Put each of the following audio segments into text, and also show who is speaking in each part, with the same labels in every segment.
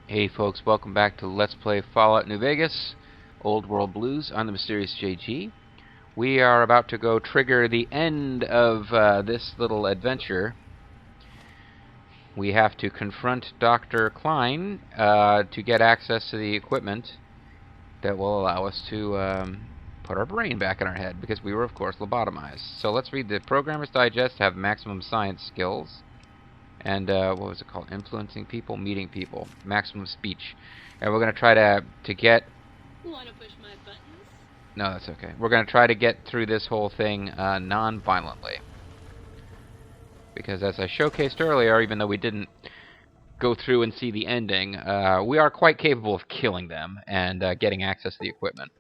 Speaker 1: Hey folks, welcome back to Let's Play Fallout New Vegas, Old World Blues. I'm the Mysterious JG. We are about to go trigger the end of this little adventure. We have to confront Dr. Klein to get access to the equipment that will allow us to put our brain back in our head, because we were, of course, lobotomized. So let's read the Programmer's Digest, have maximum science skills. And what was it called? Influencing people, meeting people, maximum speech. And we're going to try to get...
Speaker 2: Want to push my buttons?
Speaker 1: No, that's okay. We're going to try to get through this whole thing non-violently. Because as I showcased earlier, even though we didn't go through and see the ending, we are quite capable of killing them and getting access to the equipment.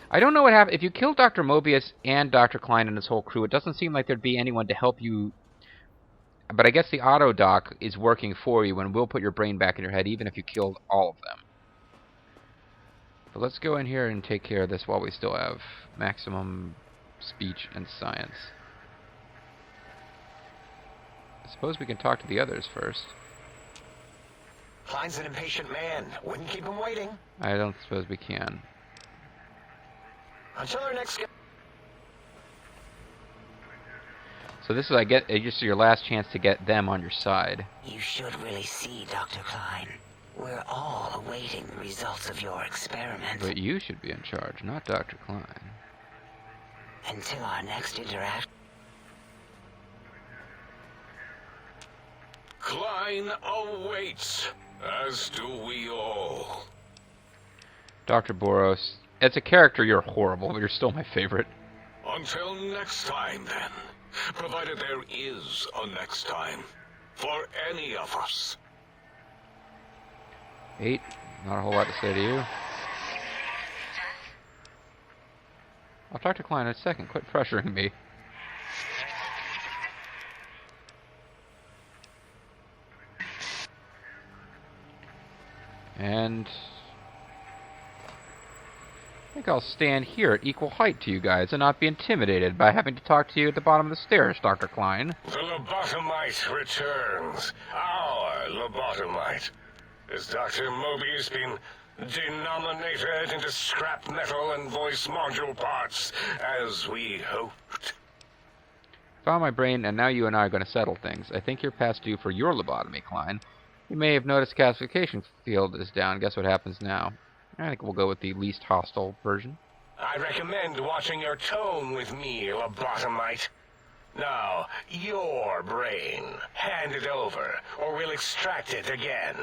Speaker 1: I don't know what happened. If you kill Dr. Mobius and Dr. Klein and his whole crew, it doesn't seem like there'd be anyone to help you. But I guess the auto dock is working for you and will put your brain back in your head even if you killed all of them. But let's go in here and take care of this while we still have maximum speech and science. I suppose we can talk to the others first.
Speaker 3: Klein's an impatient man. Wouldn't keep him waiting.
Speaker 1: I don't suppose we can.
Speaker 3: Until our next...
Speaker 1: So this is, just your last chance to get them on your side.
Speaker 4: You should really see, Dr. Klein. We're all awaiting the results of your experiment.
Speaker 1: But you should be in charge, not Dr. Klein.
Speaker 4: Until our next interaction.
Speaker 5: Klein awaits, as do we all.
Speaker 1: Dr. Boros, as a character you're horrible, but you're still my favorite.
Speaker 5: Until next time, then. Provided there is a next time. For any of us.
Speaker 1: 8, not a whole lot to say to you. I'll talk to Klein in a second. Quit pressuring me. And I think I'll stand here at equal height to you guys and not be intimidated by having to talk to you at the bottom of the stairs, Dr. Klein.
Speaker 5: The lobotomite returns. Our lobotomite. Has Dr. Mobius been denominated into scrap metal and voice module parts, as we hoped?
Speaker 1: Found my brain, and now you and I are going to settle things. I think you're past due for your lobotomy, Klein. You may have noticed classification field is down. Guess what happens now? I think we'll go with the least hostile version.
Speaker 3: I recommend watching your tone with me, lobotomite. Now, your brain. Hand it over, or we'll extract it again.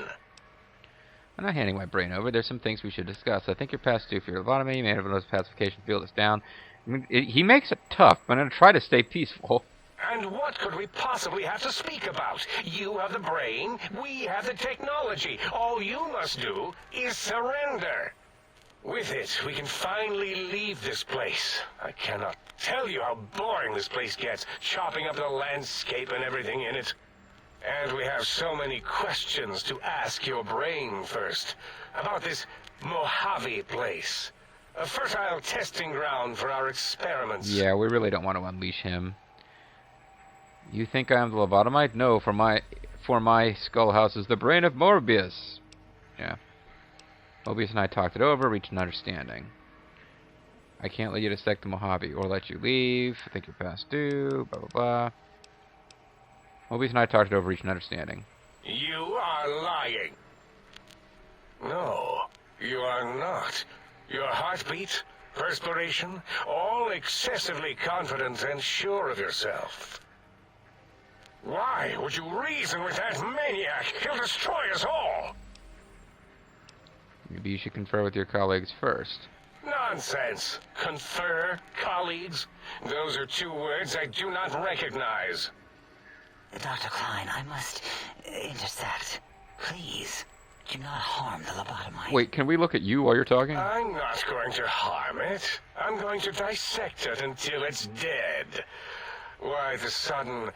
Speaker 1: I'm not handing my brain over. There's some things we should discuss. I think you're past due for your lobotomy. You may have noticed classification field is down. I mean, he makes it tough, but I'm going to try to stay peaceful.
Speaker 3: And what could we possibly have to speak about? You have the brain, we have the technology. All you must do is surrender. With it, we can finally leave this place. I cannot tell you how boring this place gets, chopping up the landscape and everything in it. And we have so many questions to ask your brain first. About this Mojave place. A fertile testing ground for our experiments.
Speaker 1: Yeah, we really don't want to unleash him. You think I am the lobotomite? No, for my skull house is the brain of Mobius. Yeah. Mobius and I talked it over, reached an understanding. I can't let you dissect the Mojave or let you leave. I think you're past due, blah, blah, blah. Mobius and I talked it over, reached an understanding.
Speaker 3: You are lying. No, you are not. Your heartbeat, perspiration, all excessively confident and sure of yourself. Why would you reason with that maniac? He'll destroy us all!
Speaker 1: Maybe you should confer with your colleagues first.
Speaker 3: Nonsense. Confer, colleagues. Those are two words I do not recognize.
Speaker 4: Dr. Klein, I must intersect. Please, do not harm the lobotomite.
Speaker 1: Wait, can we look at you while you're talking?
Speaker 3: I'm not going to harm it. I'm going to dissect it until it's dead. Why the sudden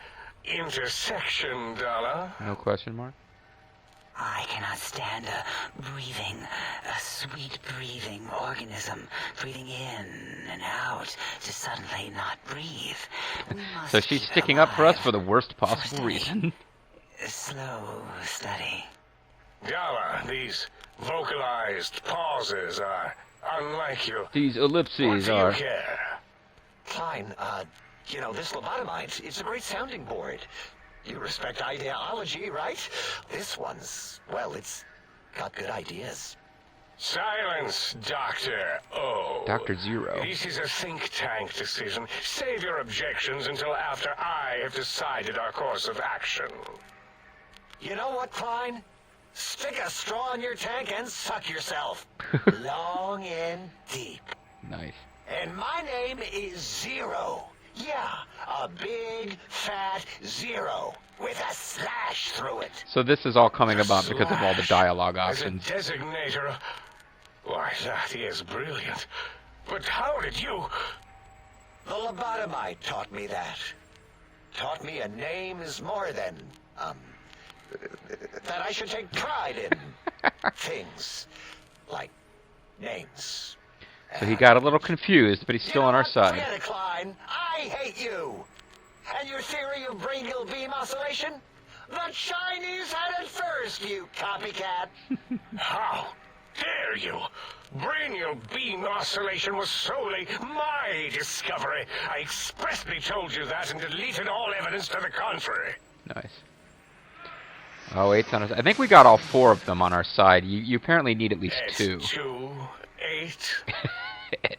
Speaker 3: intersection, Dalla?
Speaker 1: No question mark?
Speaker 4: I cannot stand a sweet breathing organism breathing in and out to suddenly not breathe.
Speaker 1: So she's sticking up for us for the worst possible reason.
Speaker 4: Slow, steady.
Speaker 3: Gala, these vocalized pauses are unlike you.
Speaker 1: These
Speaker 3: What
Speaker 1: ellipses
Speaker 3: do you
Speaker 1: are...
Speaker 3: care?
Speaker 6: Klein, this lobotomite, it's a great sounding board. You respect ideology, right? This one's, well, it's got good ideas.
Speaker 3: Silence, Dr. O.
Speaker 1: Dr. Zero.
Speaker 3: This is a think tank decision. Save your objections until after I have decided our course of action.
Speaker 6: You know what, Klein? Stick a straw in your tank and suck yourself. Long and deep.
Speaker 1: Nice.
Speaker 6: And my name is Zero. Yeah, a big, fat zero with a slash through it.
Speaker 1: So this is all coming about because of all the dialogue
Speaker 3: As a
Speaker 1: options.
Speaker 3: designator, why, that is brilliant. But how did you...
Speaker 6: The lobotomite taught me that. Taught me a name is more than, that I should take pride in things like names.
Speaker 1: So he got a little confused, but he's still on our side.
Speaker 6: Forget it, Klein. I hate you. And your theory of brachial beam oscillation? The Chinese had it first, you copycat.
Speaker 3: How dare you? Brainial beam oscillation was solely my discovery. I expressly told you that and deleted all evidence to the contrary.
Speaker 1: Nice. Oh, 8's on our side. I think we got all 4 of them on our side. You apparently need at least 2.
Speaker 3: 2, 8.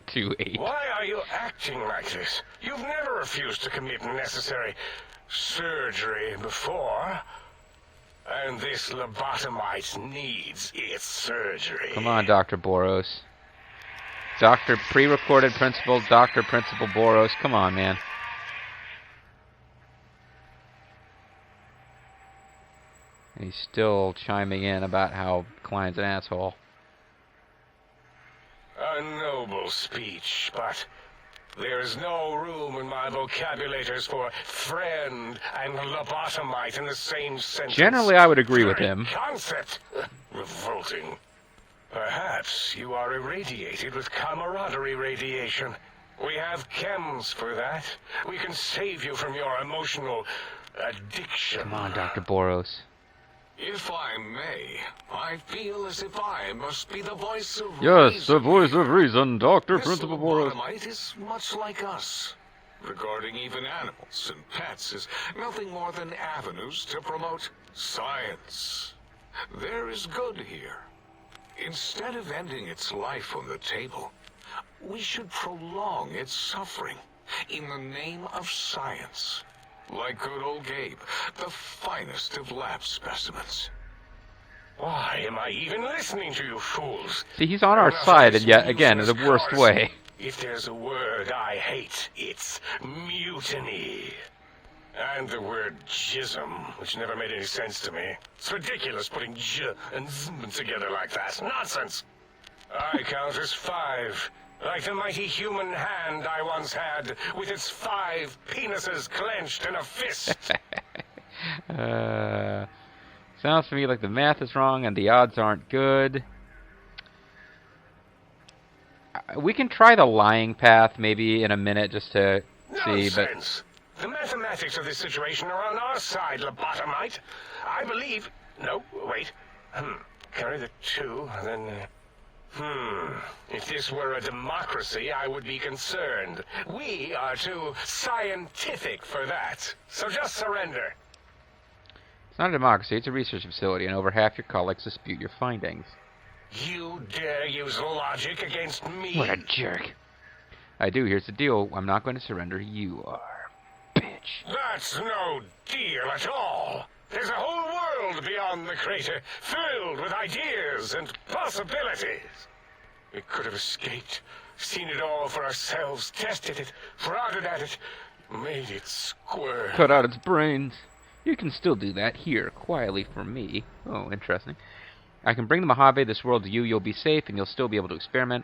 Speaker 1: 2, 8.
Speaker 3: Why are you acting like this? You've never refused to commit necessary surgery before. And this lobotomite needs its surgery.
Speaker 1: Come on, Dr. Boros. Dr. Pre-recorded Principal, Dr. Principal Boros. Come on, man. And he's still chiming in about how Klein's an asshole.
Speaker 3: A noble speech, but there is no room in my vocabulators for friend and lobotomite in the same sentence.
Speaker 1: Generally, I would agree with
Speaker 3: Very
Speaker 1: him.
Speaker 3: Concept. Revolting. Perhaps you are irradiated with camaraderie radiation. We have chems for that. We can save you from your emotional addiction.
Speaker 1: Come on, Dr. Boros.
Speaker 5: If I may, I feel as if I must be the voice of
Speaker 1: Yes,
Speaker 5: reason.
Speaker 1: the voice of reason, Dr.
Speaker 5: This
Speaker 1: Principal Boros.
Speaker 5: lobotomite is much like us. Regarding even animals and pets is nothing more than avenues to promote science. There is good here. Instead of ending its life on the table, we should prolong its suffering in the name of science. Like good old Gabe, the finest of lab specimens.
Speaker 3: Why am I even listening to you fools?
Speaker 1: See, he's on our
Speaker 3: Enough of
Speaker 1: side,
Speaker 3: this
Speaker 1: and yet, again, in the
Speaker 3: useless
Speaker 1: worst
Speaker 3: course.
Speaker 1: way.
Speaker 3: If there's a word I hate, it's mutiny. And the word jism, which never made any sense to me. It's ridiculous putting j and zm together like that. Nonsense. I count as 5. Like the mighty human hand I once had, with its 5 penises clenched in a fist.
Speaker 1: Sounds to me like the math is wrong and the odds aren't good. We can try the lying path maybe in a minute just to see, but
Speaker 3: Nonsense. The mathematics of this situation are on our side, lobotomite. I believe... No, wait. Carry the 2, and then... If this were a democracy, I would be concerned. We are too scientific for that. So just surrender.
Speaker 1: it's not a democracy, it's a research facility, and over half your colleagues dispute your findings.
Speaker 3: You dare use logic against me?
Speaker 1: What a jerk. I do, here's the deal. I'm not going to surrender. You are. Bitch.
Speaker 3: That's no deal at all. There's a whole world beyond the crater, filled with ideas and possibilities. We could have escaped, seen it all for ourselves, tested it, prodded at it, made it squirm.
Speaker 1: Cut out its brains. You can still do that here, quietly for me. Oh, interesting. I can bring the Mojave, this world, to you. You'll be safe, and you'll still be able to experiment.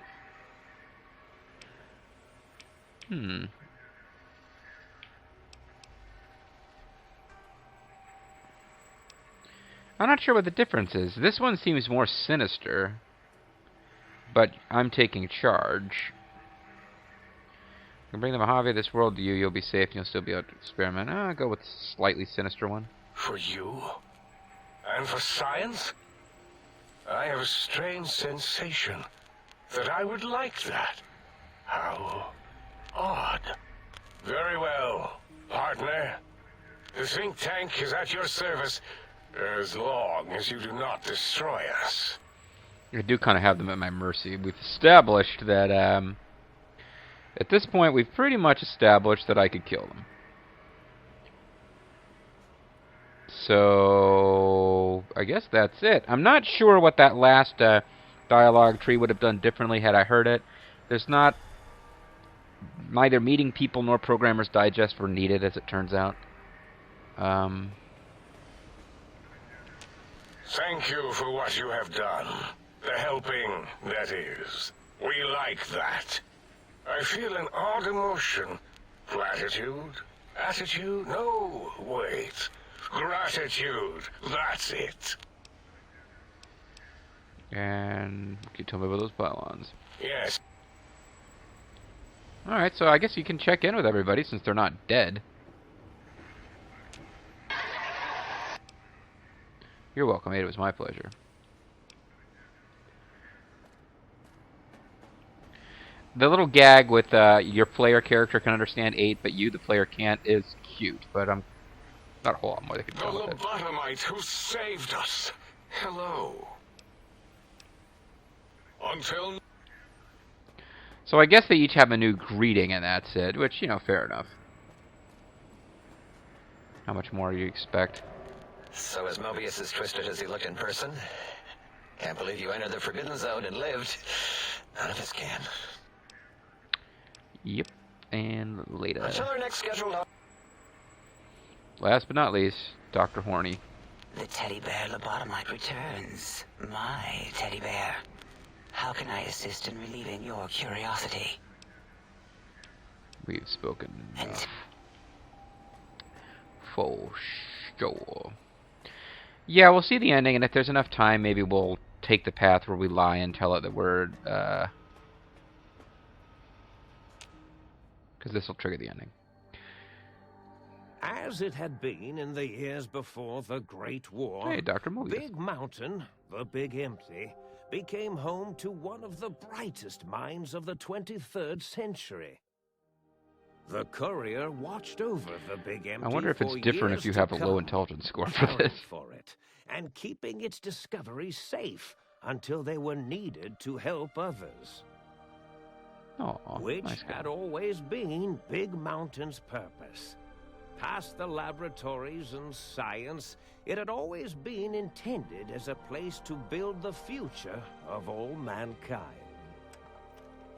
Speaker 1: I'm not sure what the difference is. This one seems more sinister, but I'm taking charge. I can bring the Mojave, this world, to you. You'll be safe, and you'll still be able to experiment. I'll go with the slightly sinister one.
Speaker 3: For you? And for science? I have a strange sensation that I would like that. How odd. Very well, partner. The think tank is at your service as long as you do not destroy us.
Speaker 1: I do kind of have them at my mercy. We've established that, at this point, we've pretty much established that I could kill them. So, I guess that's it. I'm not sure what that last dialogue tree would have done differently had I heard it. There's not... Neither Meeting People nor Programmer's Digest were needed, as it turns out.
Speaker 3: Thank you for what you have done. The helping, that is. We like that. I feel an odd emotion. Platitude? Attitude? No, wait. Gratitude. That's it.
Speaker 1: And can you tell me about those pylons?
Speaker 3: Yes.
Speaker 1: Alright, so I guess you can check in with everybody since they're not dead. You're welcome, Ada. It was my pleasure. The little gag with your player character can understand 8, but you, the player, can't is cute. But I'm not a whole lot more they can
Speaker 3: The
Speaker 1: do with it.
Speaker 3: lobotomite who saved us. Hello. Until...
Speaker 1: So I guess they each have a new greeting, and that's it. Which, you know, fair enough. How much more do you expect?
Speaker 6: So is Mobius as twisted as he looked in person? Can't believe you entered the Forbidden Zone and lived. None of us can.
Speaker 1: Yep. And later.
Speaker 6: Until our next scheduled...
Speaker 1: Last but not least, Dr. Horny.
Speaker 4: The teddy bear lobotomite returns. My teddy bear. How can I assist in relieving your curiosity?
Speaker 1: We've spoken enough. For sure. Yeah, we'll see the ending, and if there's enough time, maybe we'll take the path where we lie and tell it that we're, because this will trigger the ending.
Speaker 7: As it had been in the years before the Great War,
Speaker 1: Hey, Dr. Mobius.
Speaker 7: Big Mountain, the Big Empty, became home to one of the brightest minds of the 23rd century. The Courier watched over the Big Empty.
Speaker 1: I wonder if it's
Speaker 7: for
Speaker 1: different if
Speaker 7: years
Speaker 1: you have
Speaker 7: to
Speaker 1: a low
Speaker 7: come,
Speaker 1: intelligence score for
Speaker 7: caring
Speaker 1: this.
Speaker 7: for it, and keeping its discoveries safe until they were needed to help others.
Speaker 1: Aw,
Speaker 7: Which
Speaker 1: nice guy.
Speaker 7: had always been Big Mountain's purpose. Past the laboratories and science, it had always been intended as a place to build the future of all mankind.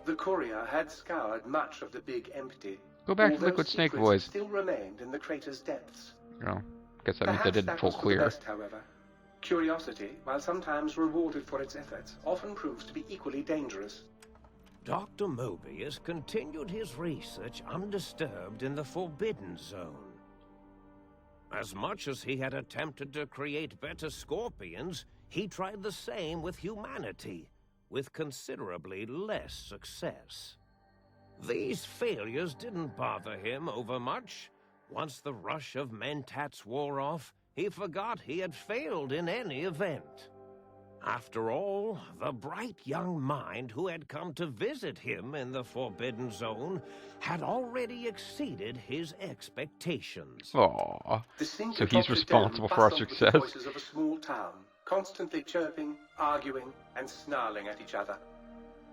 Speaker 8: The Courier had scoured much of the Big Empty.
Speaker 1: Go back to
Speaker 8: although
Speaker 1: Liquid Snake
Speaker 8: secrets
Speaker 1: voice.
Speaker 8: still remained in the crater's depths.
Speaker 1: Oh, guess that means I
Speaker 8: Perhaps
Speaker 1: didn't
Speaker 8: that
Speaker 1: full
Speaker 8: was for the
Speaker 1: clear.
Speaker 8: best, however. Curiosity, while sometimes rewarded for its efforts, often proves to be equally dangerous.
Speaker 7: Dr. Mobius continued his research undisturbed in the Forbidden Zone. As much as he had attempted to create better scorpions, he tried the same with humanity, with considerably less success. These failures didn't bother him overmuch. Once the rush of mentats wore off, he forgot he had failed in any event. After all, the bright young mind who had come to visit him in the Forbidden Zone had already exceeded his expectations.
Speaker 1: Aw.
Speaker 8: The Sync
Speaker 1: So
Speaker 8: and
Speaker 1: he's
Speaker 8: Dr.
Speaker 1: responsible
Speaker 8: Dell
Speaker 1: for our
Speaker 8: bustled with
Speaker 1: success.
Speaker 8: The voices of a small town, constantly chirping, arguing, and snarling at each other.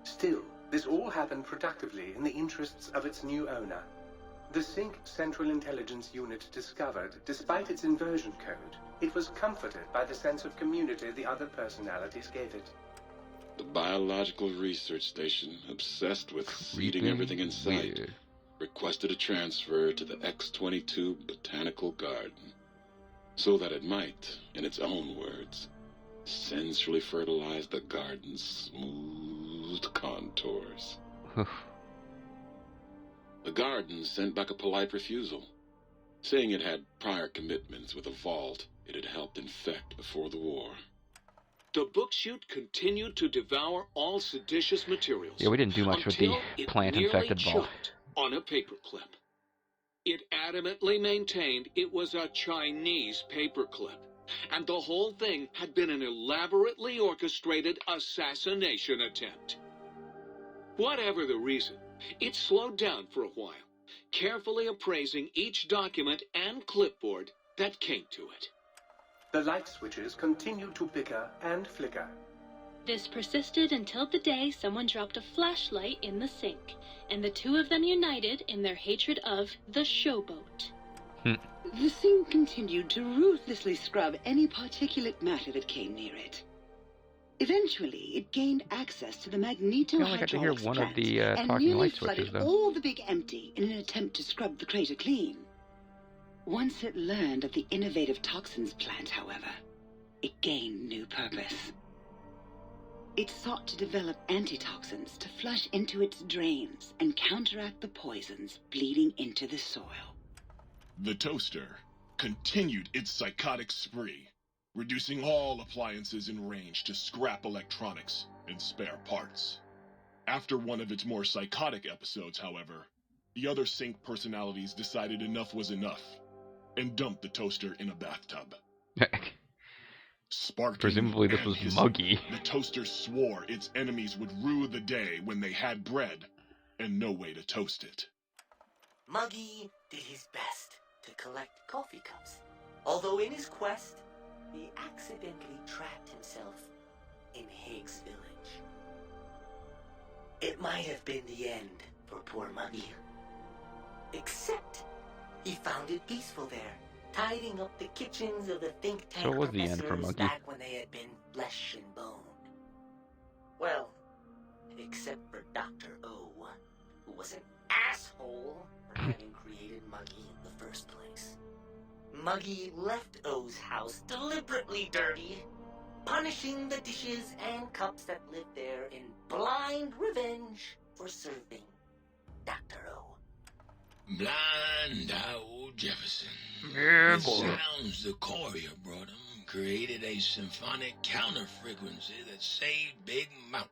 Speaker 8: Still, this all happened productively in the interests of its new owner. The Sync Central Intelligence Unit discovered, despite its inversion code, it was comforted by the sense of community the other personalities gave it.
Speaker 9: The biological research station, obsessed with eating
Speaker 1: Creepy
Speaker 9: everything in sight,
Speaker 1: weird.
Speaker 9: requested a transfer to the X-22 Botanical Garden, so that it might, in its own words, sensually fertilize the garden's smooth contours. The garden sent back a polite refusal, saying it had prior commitments with a vault it had helped infect before the war.
Speaker 10: The book chute continued to devour all seditious materials.
Speaker 1: Yeah, we didn't do much with the
Speaker 10: until it
Speaker 1: plant-infected
Speaker 10: nearly
Speaker 1: vault.
Speaker 10: choked on a paperclip. It adamantly maintained it was a Chinese paperclip, and the whole thing had been an elaborately orchestrated assassination attempt. Whatever the reason, it slowed down for a while, carefully appraising each document and clipboard that came to it.
Speaker 8: The light switches continued to bicker and flicker.
Speaker 2: This persisted until the day someone dropped a flashlight in the sink, and the two of them united in their hatred of the showboat.
Speaker 11: The sink continued to ruthlessly scrub any particulate matter that came near it. Eventually, it gained access to the
Speaker 1: I got to hear
Speaker 11: magneto-hydraulics
Speaker 1: one of
Speaker 11: plant
Speaker 1: the
Speaker 11: and
Speaker 1: talking
Speaker 11: nearly
Speaker 1: light switches,
Speaker 11: flooded
Speaker 1: though.
Speaker 11: all the big empty in an attempt to scrub the crater clean. Once it learned of the innovative toxins plant, however, it gained new purpose. It sought to develop antitoxins to flush into its drains and counteract the poisons bleeding into the soil.
Speaker 12: The toaster continued its psychotic spree, reducing all appliances in range to scrap electronics and spare parts. After one of its more psychotic episodes, however, the other sink personalities decided enough was enough and dumped the toaster in a bathtub. Sparking
Speaker 1: Presumably this
Speaker 12: and
Speaker 1: was
Speaker 12: hissing,
Speaker 1: Muggy.
Speaker 12: The toaster swore its enemies would rue the day when they had bread and no way to toast it.
Speaker 4: Muggy did his best to collect coffee cups, although in his quest, he accidentally trapped himself in Higgs Village. It might have been the end for poor Muggy. Except, he found it peaceful there, tidying up the kitchens of the think tank
Speaker 1: So it was the end for
Speaker 4: professors
Speaker 1: Muggy.
Speaker 4: back when they had been flesh and bone. Well, except for Dr. O, who was an asshole for having created Muggy in the first place. Muggy left O's house deliberately dirty, punishing the dishes and cups that lived there in blind revenge for serving Dr. O.
Speaker 13: Blind old Jefferson.
Speaker 1: Yeah,
Speaker 13: The
Speaker 1: boy.
Speaker 13: sounds the courier brought him created a symphonic counter-frequency that saved Big Mountain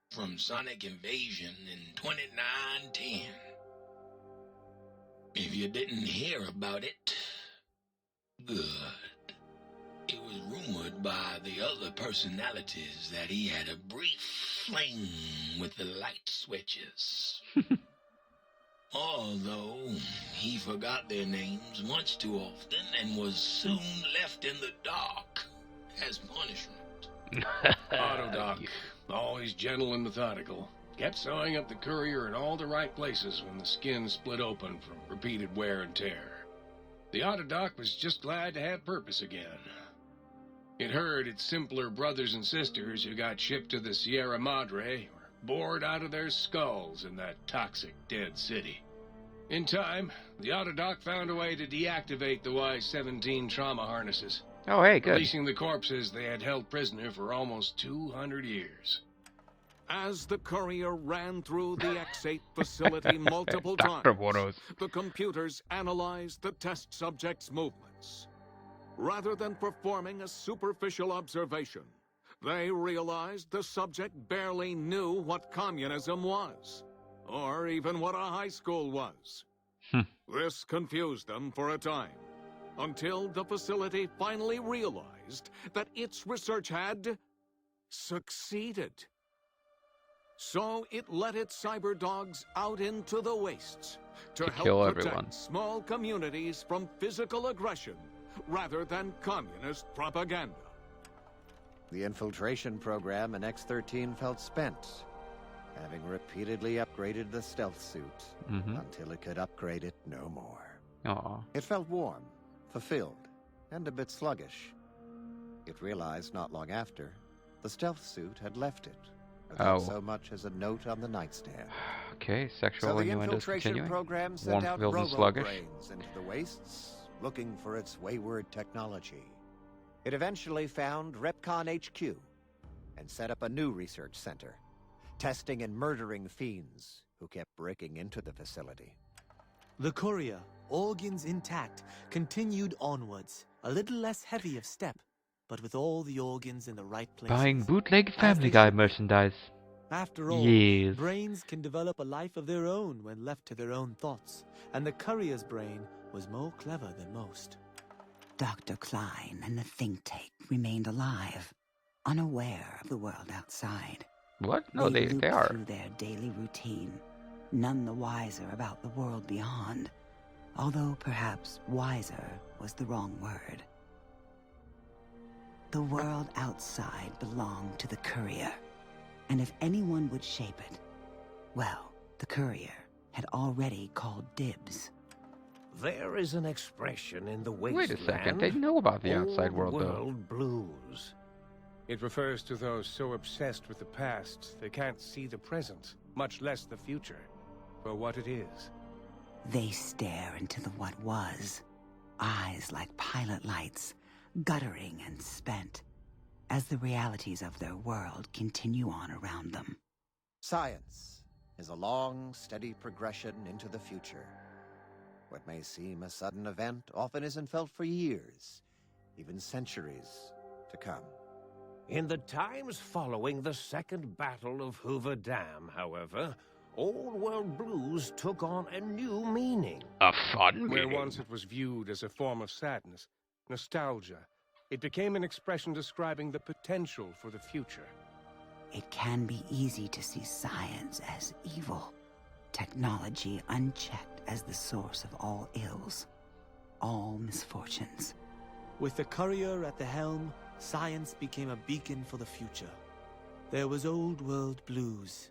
Speaker 13: from sonic invasion in 2910. If you didn't hear about it, good. It was rumored by the other personalities that he had a brief fling with the light switches. Although he forgot their names much too often and was soon left in the dark as punishment.
Speaker 3: Autodoc, always gentle and methodical, kept sewing up the courier in all the right places when the skin split open from repeated wear and tear. The Autodoc was just glad to have purpose again. It heard its simpler brothers and sisters who got shipped to the Sierra Madre were bored out of their skulls in that toxic dead city. In time, the Autodoc found a way to deactivate the Y-17 trauma harnesses,
Speaker 1: Oh, hey, good.
Speaker 3: releasing the corpses they had held prisoner for almost 200 years.
Speaker 7: As the courier ran through the X8 facility multiple
Speaker 1: Dr.
Speaker 7: times,
Speaker 1: Boros.
Speaker 7: the computers analyzed the test subject's movements. Rather than performing a superficial observation, they realized the subject barely knew what communism was, or even what a high school was. This confused them for a time, until the facility finally realized that its research had succeeded. So it let its cyber dogs out into the wastes to help
Speaker 1: kill
Speaker 7: protect
Speaker 1: everyone.
Speaker 7: small communities from physical aggression rather than communist propaganda.
Speaker 14: The infiltration program in X-13 felt spent, having repeatedly upgraded the stealth suit until it could upgrade it no more.
Speaker 1: Aw.
Speaker 14: It felt warm, fulfilled, and a bit sluggish. It realized not long after, the stealth suit had left it, without so much as a note on the nightstand.
Speaker 1: Okay, sexual
Speaker 14: So the
Speaker 1: innuendos
Speaker 14: infiltration
Speaker 1: continuing.
Speaker 14: program sent
Speaker 1: Warm,
Speaker 14: out
Speaker 1: filled, and sluggish.
Speaker 14: robo-brains into the wastes, looking for its wayward technology. It eventually found Repcon HQ and set up a new research center, testing and murdering fiends who kept breaking into the facility.
Speaker 15: The courier, organs intact, continued onwards, a little less heavy of step, but with all the organs in the right places.
Speaker 1: Buying bootleg Family Guy merchandise.
Speaker 15: After all,
Speaker 1: Yes.
Speaker 15: brains can develop a life of their own when left to their own thoughts, and the courier's brain was more clever than most.
Speaker 11: Dr. Klein and the think tank remained alive, unaware of the world outside.
Speaker 1: What? No, they
Speaker 11: looped
Speaker 1: are.
Speaker 11: through their daily routine, none the wiser about the world beyond, although perhaps wiser was the wrong word. The world outside belonged to the courier, and if anyone would shape it, well, the courier had already called dibs.
Speaker 7: There is an expression in the wasteland.
Speaker 1: Wait a second, they know about the outside world, though.
Speaker 7: Old blues.
Speaker 8: It refers to those so obsessed with the past they can't see the present, much less the future, for what it is.
Speaker 11: They stare into the what was, eyes like pilot lights, guttering and spent, as the realities of their world continue on around them.
Speaker 14: Science is a long, steady progression into the future. What may seem a sudden event often isn't felt for years, even centuries to come.
Speaker 7: In the times following the Second Battle of Hoover Dam, however, Old World Blues took on a new meaning.
Speaker 1: A fun
Speaker 8: Where
Speaker 1: meaning.
Speaker 8: once it was viewed as a form of sadness, nostalgia, it became an expression describing the potential for the future.
Speaker 11: It can be easy to see science as evil, technology unchecked as the source of all ills, all misfortunes.
Speaker 15: With the courier at the helm, science became a beacon for the future. There was old world blues,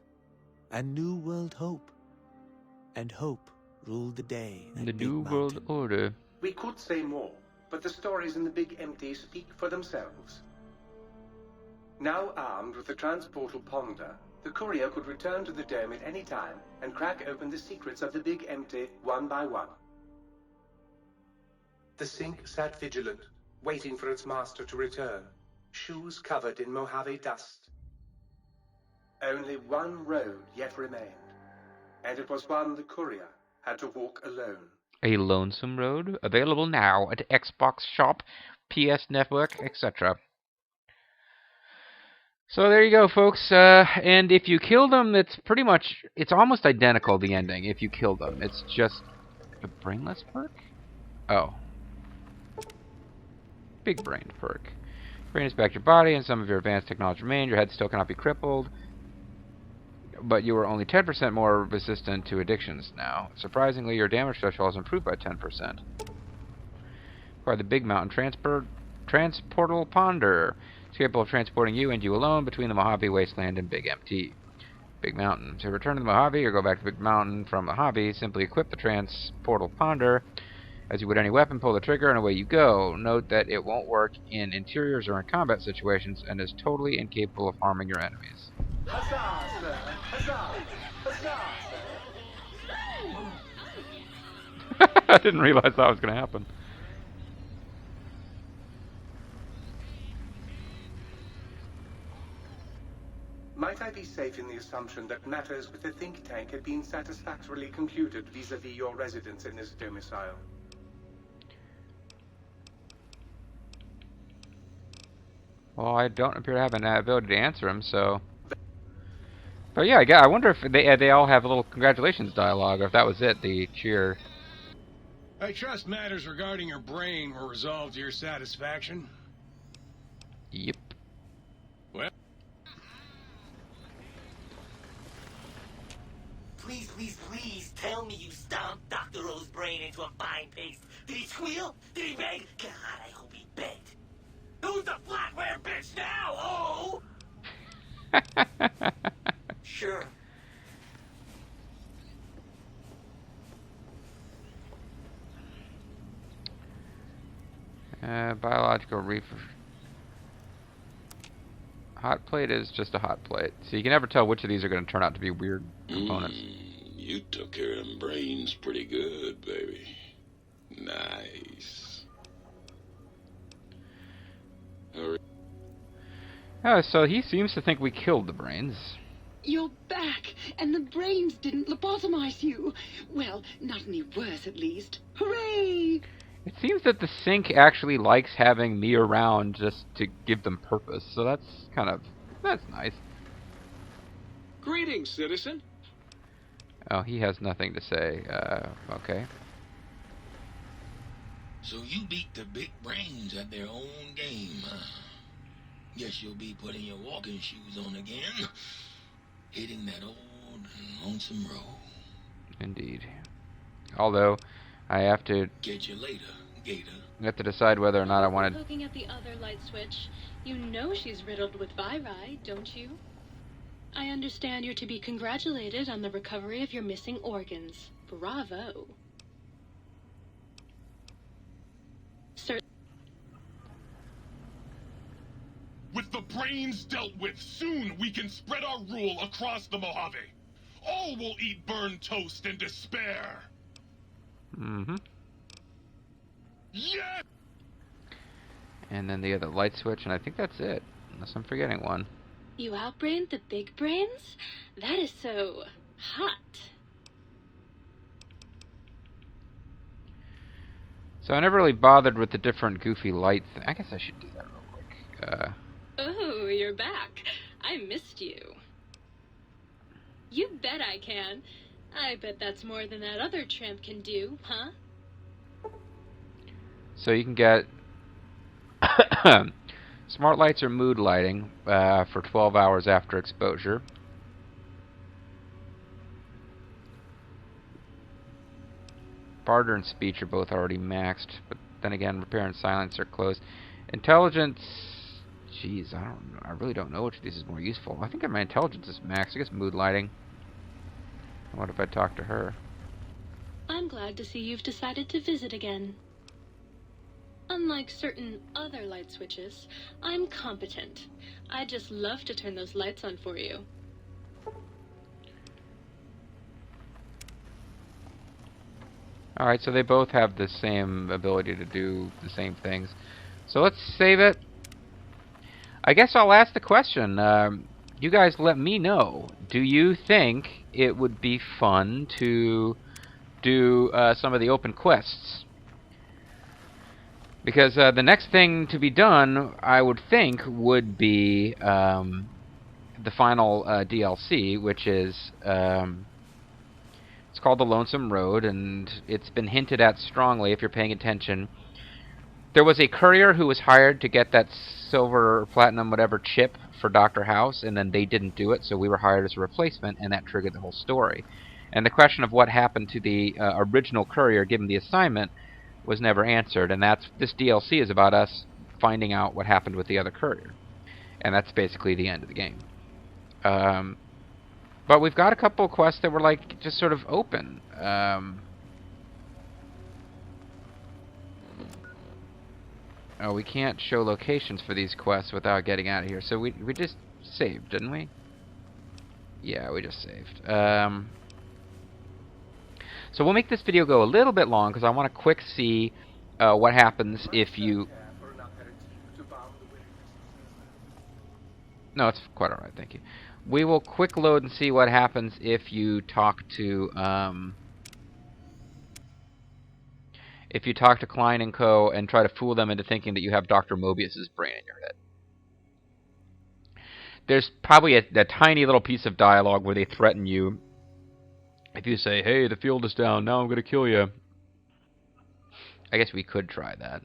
Speaker 15: and new world hope. And hope ruled the day.
Speaker 1: The New World Order.
Speaker 8: We could say more, but the stories in the Big Empty speak for themselves. Now armed with the transportal ponder, the courier could return to the dome at any time and crack open the secrets of the Big Empty one by one. The sink sat vigilant, waiting for its master to return, shoes covered in Mojave dust. Only one road yet remained, and it was one the courier had to walk alone.
Speaker 1: A Lonesome Road, available now at Xbox Shop, PS Network, etc. So there you go, folks. And if you kill them, it's almost identical, the ending, if you kill them. It's just a brainless perk? Oh. Big brain perk. Brain is back to your body, and some of your advanced technology remain. Your head still cannot be crippled, but you are only 10% more resistant to addictions now. Surprisingly, your damage threshold is improved by 10%. By the Big Mountain Transportal Ponder. It's capable of transporting you and you alone between the Mojave Wasteland and Big Empty. Big Mountain. To return to the Mojave or go back to Big Mountain from Mojave, simply equip the Transportal Ponder. As you would any weapon, pull the trigger and away you go. Note that it won't work in interiors or in combat situations and is totally incapable of harming your enemies.
Speaker 8: Huzzah, sir! Huzzah! Huzzah, sir!
Speaker 1: I didn't realize that was going to happen.
Speaker 8: Might I be safe in the assumption that matters with the think tank had been satisfactorily concluded vis-à-vis your residence in this domicile?
Speaker 1: Well, I don't appear to have an ability to answer him, so... But yeah, I wonder if they all have a little congratulations dialogue, or if that was it, the cheer.
Speaker 5: I trust matters regarding your brain were resolved to your satisfaction.
Speaker 1: Yep.
Speaker 5: Well...
Speaker 4: Please, please, please tell me you stomped Dr. O's brain into a fine paste. Did he squeal? Did he beg? God, I hope he begged. Who's the flatware bitch now, oh? Sure.
Speaker 1: Biological reefer. Hot plate is just a hot plate. So you can never tell which of these are going to turn out to be weird components.
Speaker 9: You took care of them brains pretty good, baby. Nice.
Speaker 1: Oh, so he seems to think we killed the brains.
Speaker 11: You're back, and the brains didn't lobotomize you. Well, not any worse, at least. Hooray!
Speaker 1: It seems that the sink actually likes having me around just to give them purpose, so that's nice.
Speaker 10: Greetings, citizen.
Speaker 1: Oh, he has nothing to say. Okay.
Speaker 13: So you beat the big brains at their own game, huh? Guess you'll be putting your walking shoes on again, hitting that old lonesome road.
Speaker 1: Indeed. Although, I have to...
Speaker 13: Catch you later, Gator.
Speaker 1: I have to decide whether or not I wanted...
Speaker 2: Poking at the other light switch, you know she's riddled with viri, don't you? I understand you're to be congratulated on the recovery of your missing organs. Bravo. Sir.
Speaker 12: With the brains dealt with, soon we can spread our rule across the Mojave. All will eat burned toast in despair.
Speaker 1: Mm-hmm.
Speaker 12: Yes!
Speaker 1: And then the other light switch, and I think that's it. Unless I'm forgetting one.
Speaker 2: You outbrained the big brains? That is so... hot.
Speaker 1: So I never really bothered with the different goofy lights. I guess I should do that real quick.
Speaker 2: Oh, you're back. I missed you. You bet I can. I bet that's more than that other tramp can do, huh?
Speaker 1: So you can get smart lights or mood lighting for 12 hours after exposure. Barter and speech are both already maxed, but then again, repair and silence are closed. Intelligence, jeez, I really don't know which of these is more useful. I think my intelligence is maxed. I guess mood lighting. What if I talk to her?
Speaker 2: I'm glad to see you've decided to visit again. Unlike certain other light switches, I'm competent. I'd just love to turn those lights on for you.
Speaker 1: Alright, so they both have the same ability to do the same things. So let's save it. I guess I'll ask the question. You guys let me know. Do you think it would be fun to do some of the open quests? Because the next thing to be done, I would think, would be the final DLC, which is... it's called The Lonesome Road, and it's been hinted at strongly, if you're paying attention. There was a courier who was hired to get that silver or platinum whatever chip for Dr. House, and then they didn't do it, so we were hired as a replacement, and that triggered the whole story. And the question of what happened to the original courier given the assignment was never answered, and this DLC is about us finding out what happened with the other courier. And that's basically the end of the game. But we've got a couple of quests that were like just sort of open. Oh, we can't show locations for these quests without getting out of here. So we just saved, didn't we? Yeah, we just saved. So we'll make this video go a little bit long because I want to quick see what happens if you... No, it's quite alright, thank you. We will quick load and see what happens if you talk to Klein and Co. and try to fool them into thinking that you have Dr. Mobius's brain in your head. There's probably a tiny little piece of dialogue where they threaten you. If you say, "Hey, the field is down, now I'm going to kill you." I guess we could try that.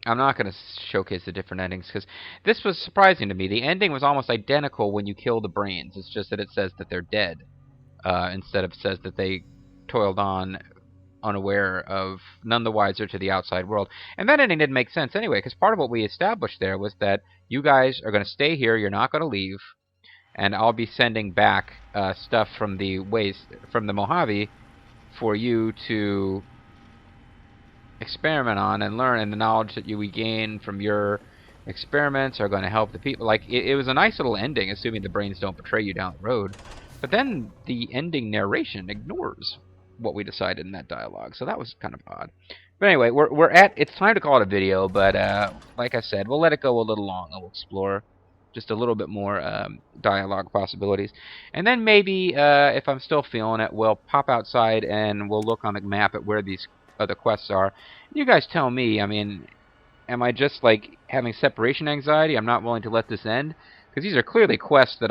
Speaker 1: I'm not going to showcase the different endings, because this was surprising to me. The ending was almost identical when you kill the brains. It's just that it says that they're dead, instead of says that they toiled on, unaware of, none the wiser to the outside world. And that ending didn't make sense anyway, because part of what we established there was that you guys are going to stay here, you're not going to leave, and I'll be sending back stuff from the Mojave for you to experiment on and learn, and the knowledge that we gain from your experiments are going to help the people. Like, it was a nice little ending, assuming the brains don't betray you down the road. But then the ending narration ignores what we decided in that dialogue, so that was kind of odd. But anyway, it's time to call it a video, but like I said, we'll let it go a little long, and we'll explore just a little bit more dialogue possibilities. And then maybe, if I'm still feeling it, we'll pop outside and we'll look on the map at where these other quests are. You guys tell me, I mean, am I just like having separation anxiety? I'm not willing to let this end? Because these are clearly quests that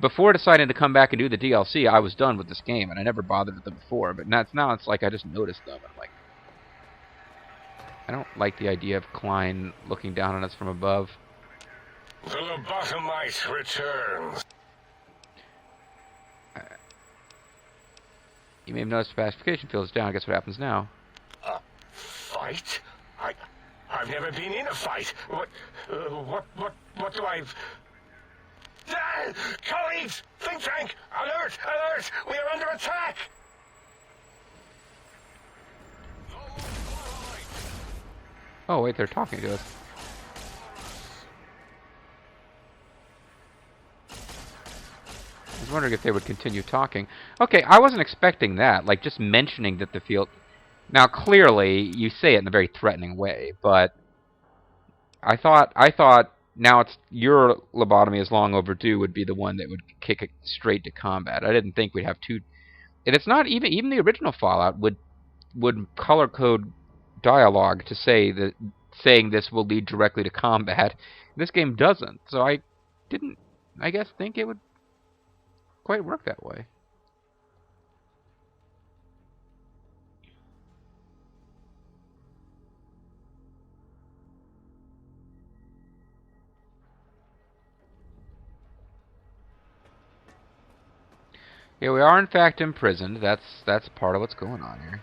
Speaker 1: before deciding to come back and do the DLC, I was done with this game, and I never bothered with them before. But now it's like I just noticed them. I'm like, I don't like the idea of Klein looking down on us from above.
Speaker 3: The lobotomite returns.
Speaker 1: You may have noticed the pacification field is down. Guess what happens now?
Speaker 3: Fight? I've never been in a fight. What do I... Colleagues! Think tank! Alert! Alert! We are under attack!
Speaker 1: Oh, wait, they're talking to us. I was wondering if they would continue talking. Okay, I wasn't expecting that. Like, just mentioning that the field... Now, clearly, you say it in a very threatening way, but... I thought now it's your lobotomy is long overdue would be the one that would kick it straight to combat. I didn't think we'd have two... And it's not even the original Fallout would color code dialogue to say that saying this will lead directly to combat. This game doesn't, so I didn't, I guess, think it would quite work that way. Yeah, we are in fact imprisoned. That's part of what's going on here.